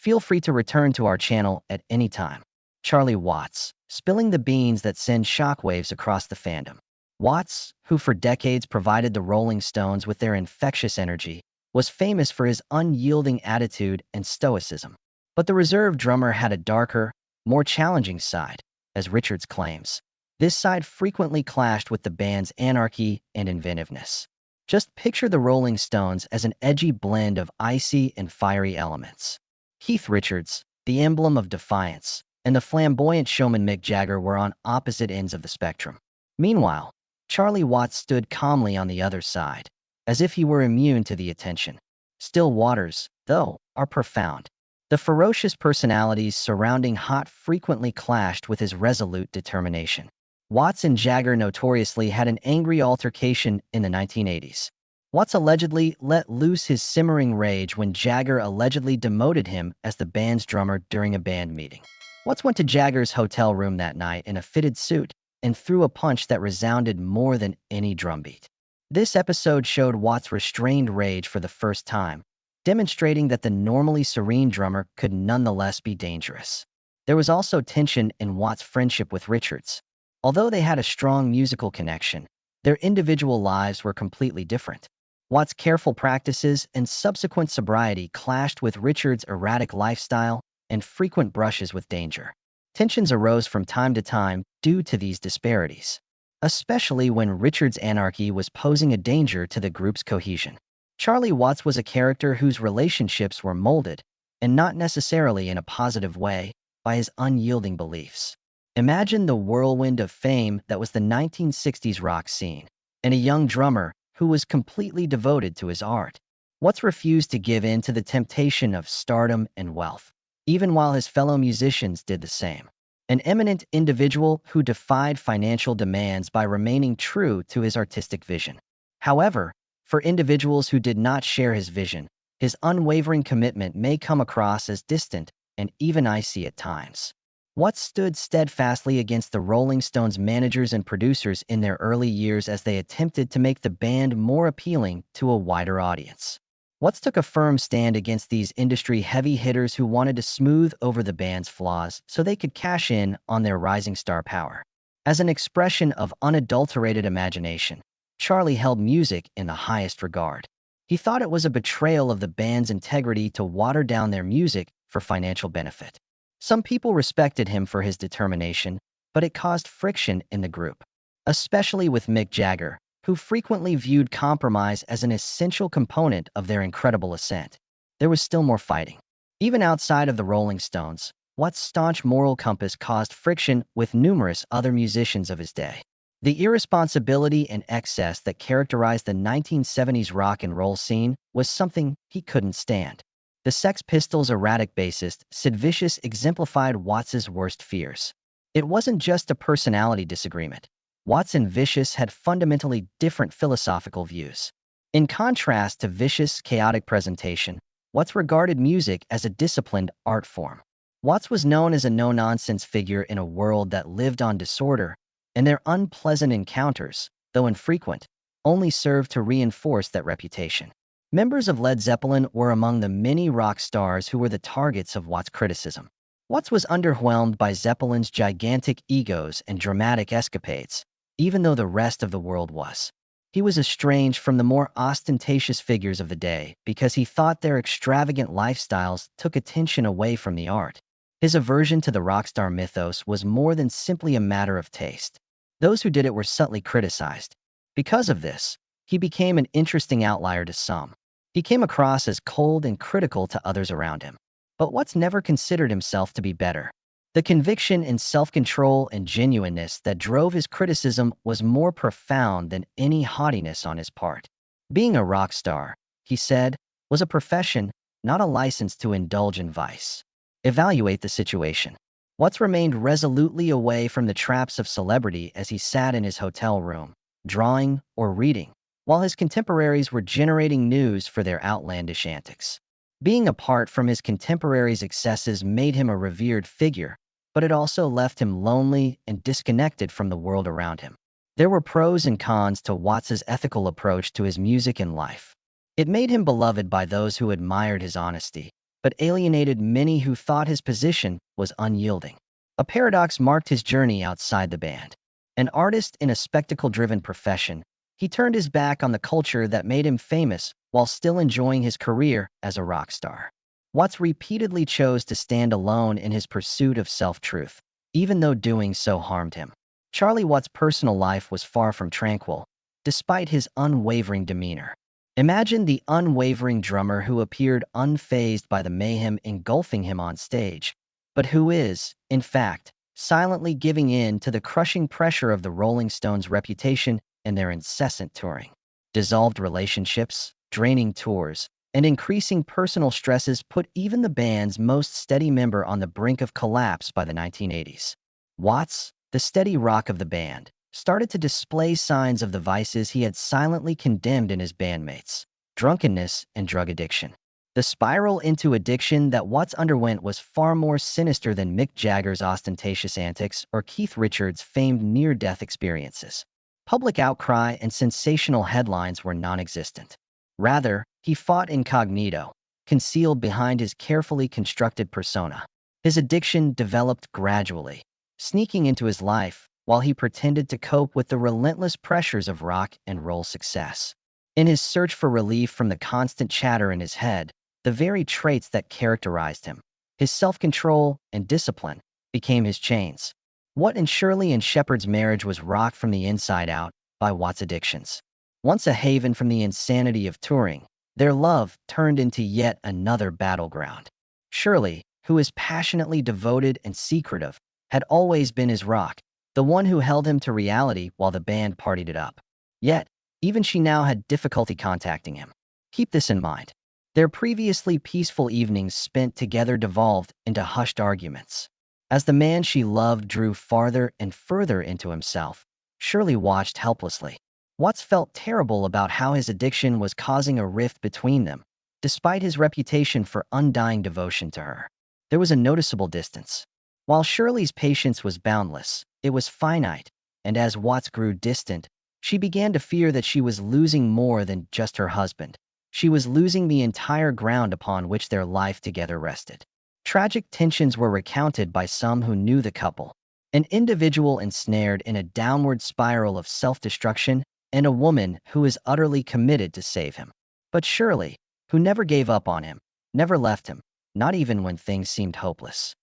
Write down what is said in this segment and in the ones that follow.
Feel free to return to our channel at any time. Charlie Watts, spilling the beans that send shockwaves across the fandom. Watts, who for decades provided the Rolling Stones with their infectious energy, was famous for his unyielding attitude and stoicism. But the reserve drummer had a darker, more challenging side, as Richards claims. This side frequently clashed with the band's anarchy and inventiveness. Just picture the Rolling Stones as an edgy blend of icy and fiery elements. Keith Richards, the emblem of defiance, and the flamboyant showman Mick Jagger were on opposite ends of the spectrum. Meanwhile, Charlie Watts stood calmly on the other side, as if he were immune to the attention. Still waters, though, are profound. The ferocious personalities surrounding Hot frequently clashed with his resolute determination. Watts and Jagger notoriously had an angry altercation in the 1980s. Watts allegedly let loose his simmering rage when Jagger allegedly demoted him as the band's drummer during a band meeting. Watts went to Jagger's hotel room that night in a fitted suit and threw a punch that resounded more than any drumbeat. This episode showed Watts' restrained rage for the first time, demonstrating that the normally serene drummer could nonetheless be dangerous. There was also tension in Watts' friendship with Richards. Although they had a strong musical connection, their individual lives were completely different. Watts' careful practices and subsequent sobriety clashed with Richards' erratic lifestyle and frequent brushes with danger. Tensions arose from time to time due to these disparities, especially when Richards' anarchy was posing a danger to the group's cohesion. Charlie Watts was a character whose relationships were molded, and not necessarily in a positive way, by his unyielding beliefs. Imagine the whirlwind of fame that was the 1960s rock scene, and a young drummer who was completely devoted to his art. Watts refused to give in to the temptation of stardom and wealth, even while his fellow musicians did the same. An eminent individual who defied financial demands by remaining true to his artistic vision. However, for individuals who did not share his vision, his unwavering commitment may come across as distant and even icy at times. Watts stood steadfastly against the Rolling Stones' managers and producers in their early years as they attempted to make the band more appealing to a wider audience. Watts took a firm stand against these industry heavy hitters who wanted to smooth over the band's flaws so they could cash in on their rising star power. As an expression of unadulterated imagination, Charlie held music in the highest regard. He thought it was a betrayal of the band's integrity to water down their music for financial benefit. Some people respected him for his determination, but it caused friction in the group, especially with Mick Jagger, who frequently viewed compromise as an essential component of their incredible ascent. There was still more fighting. Even outside of the Rolling Stones, Watts' staunch moral compass caused friction with numerous other musicians of his day. The irresponsibility and excess that characterized the 1970s rock and roll scene was something he couldn't stand. The Sex Pistols' erratic bassist, Sid Vicious, exemplified Watts' worst fears. It wasn't just a personality disagreement. Watts and Vicious had fundamentally different philosophical views. In contrast to Vicious' chaotic presentation, Watts regarded music as a disciplined art form. Watts was known as a no-nonsense figure in a world that lived on disorder, and their unpleasant encounters, though infrequent, only served to reinforce that reputation. Members of Led Zeppelin were among the many rock stars who were the targets of Watts' criticism. Watts was underwhelmed by Zeppelin's gigantic egos and dramatic escapades, even though the rest of the world was. He was estranged from the more ostentatious figures of the day because he thought their extravagant lifestyles took attention away from the art. His aversion to the rockstar mythos was more than simply a matter of taste. Those who did it were subtly criticized. Because of this, he became an interesting outlier to some. He came across as cold and critical to others around him. But Watts never considered himself to be better. The conviction and self-control and genuineness that drove his criticism was more profound than any haughtiness on his part. Being a rock star, he said, was a profession, not a license to indulge in vice. Evaluate the situation. Watts remained resolutely away from the traps of celebrity as he sat in his hotel room, drawing or reading, while his contemporaries were generating news for their outlandish antics. Being apart from his contemporaries' excesses made him a revered figure, but it also left him lonely and disconnected from the world around him. There were pros and cons to Watts's ethical approach to his music and life. It made him beloved by those who admired his honesty, but alienated many who thought his position was unyielding. A paradox marked his journey outside the band. An artist in a spectacle-driven profession, he turned his back on the culture that made him famous while still enjoying his career as a rock star. Watts repeatedly chose to stand alone in his pursuit of self-truth, even though doing so harmed him. Charlie Watts' personal life was far from tranquil, despite his unwavering demeanor. Imagine the unwavering drummer who appeared unfazed by the mayhem engulfing him on stage, but who is, in fact, silently giving in to the crushing pressure of the Rolling Stones' reputation and their incessant touring. Dissolved relationships, draining tours, and increasing personal stresses put even the band's most steady member on the brink of collapse by the 1980s. Watts, the steady rock of the band, started to display signs of the vices he had silently condemned in his bandmates: drunkenness and drug addiction. The spiral into addiction that Watts underwent was far more sinister than Mick Jagger's ostentatious antics or Keith Richards' famed near-death experiences. Public outcry and sensational headlines were non-existent. Rather, he fought incognito, concealed behind his carefully constructed persona. His addiction developed gradually, sneaking into his life while he pretended to cope with the relentless pressures of rock and roll success. In his search for relief from the constant chatter in his head, the very traits that characterized him, his self-control and discipline, became his chains. What in Shirley and Shepard's marriage was rocked from the inside out by Watts' addictions. Once a haven from the insanity of touring, their love turned into yet another battleground. Shirley, who is passionately devoted and secretive, had always been his rock, the one who held him to reality while the band partied it up. Yet, even she now had difficulty contacting him. Keep this in mind. Their previously peaceful evenings spent together devolved into hushed arguments. As the man she loved drew farther and further into himself, Shirley watched helplessly. Watts felt terrible about how his addiction was causing a rift between them, despite his reputation for undying devotion to her. There was a noticeable distance. While Shirley's patience was boundless, it was finite, and as Watts grew distant, she began to fear that she was losing more than just her husband. She was losing the entire ground upon which their life together rested. Tragic tensions were recounted by some who knew the couple: an individual ensnared in a downward spiral of self-destruction, and a woman who is utterly committed to save him. But Shirley, who never gave up on him, never left him, not even when things seemed hopeless.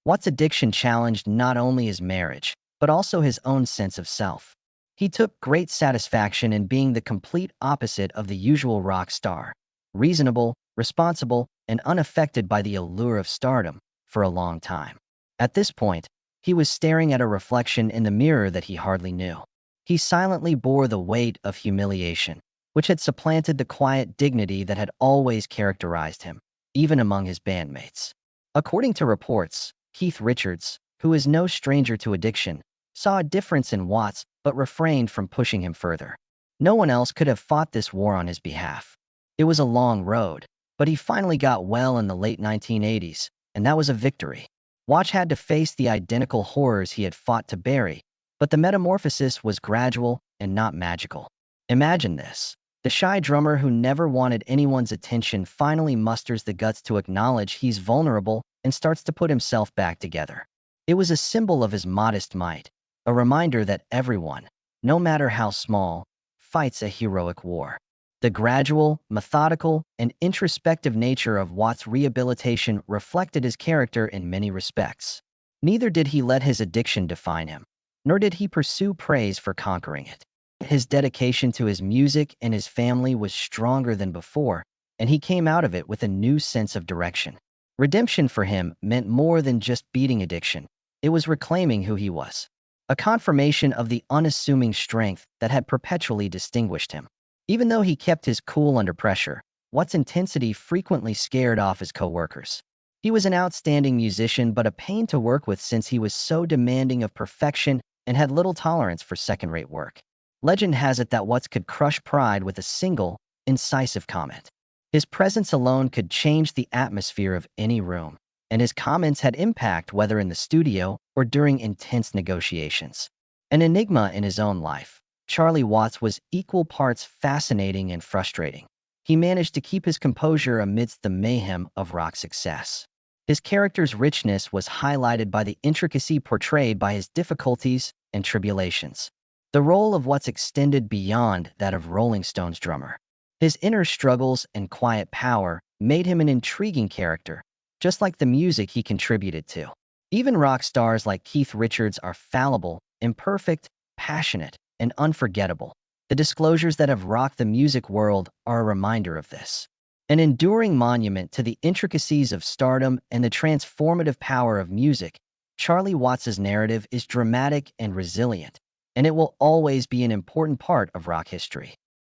Watts' addiction challenged not only his marriage, but also his own sense of self. He took great satisfaction in being the complete opposite of the usual rock star: reasonable, responsible, and unaffected by the allure of stardom for a long time. At this point, he was staring at a reflection in the mirror that he hardly knew. He silently bore the weight of humiliation, which had supplanted the quiet dignity that had always characterized him, even among his bandmates. According to reports, Keith Richards, who is no stranger to addiction, saw a difference in Watts but refrained from pushing him further. No one else could have fought this war on his behalf. It was a long road, but he finally got well in the late 1980s, and that was a victory. Watts had to face the identical horrors he had fought to bury, but the metamorphosis was gradual and not magical. Imagine this. The shy drummer who never wanted anyone's attention finally musters the guts to acknowledge he's vulnerable and starts to put himself back together. It was a symbol of his modest might, a reminder that everyone, no matter how small, fights a heroic war. The gradual, methodical, and introspective nature of Watts' rehabilitation reflected his character in many respects. Neither did he let his addiction define him, nor did he pursue praise for conquering it. His dedication to his music and his family was stronger than before, and he came out of it with a new sense of direction. Redemption for him meant more than just beating addiction. It was reclaiming who he was, a confirmation of the unassuming strength that had perpetually distinguished him. Even though he kept his cool under pressure, Watts' intensity frequently scared off his coworkers. He was an outstanding musician but a pain to work with since he was so demanding of perfection and had little tolerance for second-rate work. Legend has it that Watts could crush pride with a single, incisive comment. His presence alone could change the atmosphere of any room, and his comments had impact whether in the studio or during intense negotiations. An enigma in his own life, Charlie Watts was equal parts fascinating and frustrating. he managed to keep his composure amidst the mayhem of rock success. His character's richness was highlighted by the intricacy portrayed by his difficulties and tribulations. The role of Watts extended beyond that of Rolling Stones drummer. His inner struggles and quiet power made him an intriguing character, just like the music he contributed to. Even rock stars like Keith Richards are fallible, imperfect, passionate, and unforgettable. The disclosures that have rocked the music world are a reminder of this. An enduring monument to the intricacies of stardom and the transformative power of music, Charlie Watts's narrative is dramatic and resilient, and it will always be an important part of rock history.